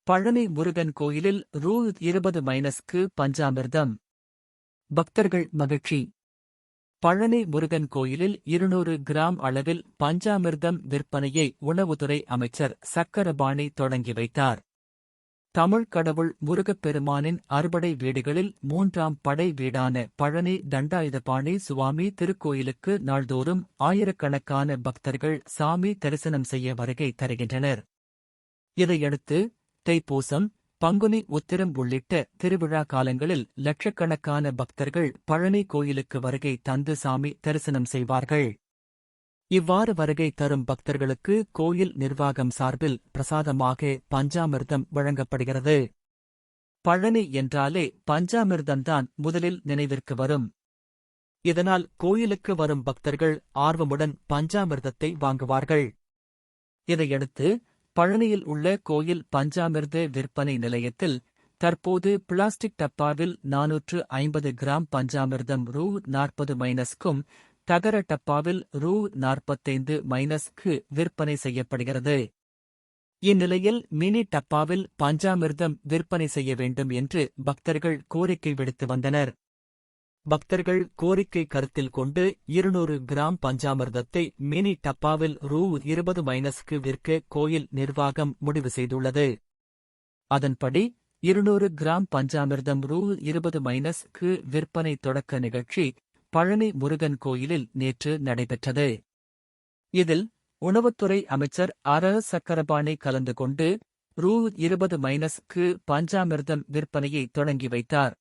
பழனி முருகன் கோயிலில் ரூ. 20 பஞ்சாமிர்தம். பக்தர்கள் மகிழ்ச்சி. பழனி முருகன் கோயிலில் 200 கிராம் அளவில் பஞ்சாமிர்தம் விற்பனையை உணவுத்துறை அமைச்சர் சக்கரபாணி தொடங்கி வைத்தார். தமிழ் கடவுள் முருகப்பெருமானின் அறுபடை வீடுகளில் 3ஆம் படை வீடான பழனி தண்டாயுதபாணி சுவாமி திருக்கோயிலுக்கு நாள்தோறும் ஆயிரக்கணக்கான பக்தர்கள் சாமி தரிசனம் செய்ய வருகை தருகின்றனர். இதையடுத்து தைப்பூசம், பங்குனி உத்திரம் உள்ளிட்ட திருவிழா காலங்களில் லட்சக்கணக்கான பக்தர்கள் பழனி கோயிலுக்கு வருகை தந்து சாமி தரிசனம் செய்வார்கள். இவ்வாறு வருகை தரும் பக்தர்களுக்கு கோயில் நிர்வாகம் சார்பில் பிரசாதமாக பஞ்சாமிர்தம் வழங்கப்படுகிறது. பழனி என்றாலே பஞ்சாமிர்தம்தான் முதலில் நினைவிற்கு வரும். இதனால் கோயிலுக்கு வரும் பக்தர்கள் ஆர்வமுடன் பஞ்சாமிர்தத்தை வாங்குவார்கள். இதையடுத்து பழனியில் உள்ள கோயில் பஞ்சாமிர்த விற்பனை நிலையத்தில் தற்போது பிளாஸ்டிக் டப்பாவில் 450 கிராம் பஞ்சாமிர்தம் ரூ. 40 தகர டப்பாவில் ரூ. 45 விற்பனை செய்யப்படுகிறது. இந்நிலையில் மினி டப்பாவில் பஞ்சாமிர்தம் விற்பனை செய்ய வேண்டும் என்று பக்தர்கள் கோரிக்கை விடுத்து வந்தனர். பக்தர்கள் கோரிக்கை கருத்தில் கொண்டு 200 கிராம் பஞ்சாமிர்தத்தை மினி டப்பாவில் ரூ. 20 விற்க கோயில் நிர்வாகம் முடிவு செய்துள்ளது. அதன்படி 200 கிராம் பஞ்சாமிர்தம் ரூ. 20 விற்பனை தொடக்க நிகழ்ச்சி பழனி முருகன் கோயிலில் நேற்று நடைபெற்றது. இதில் உணவுத்துறை அமைச்சர் சக்கரபாணி கலந்து கொண்டு ரூ. 20 பஞ்சாமிர்தம் விற்பனையை தொடங்கி வைத்தார்.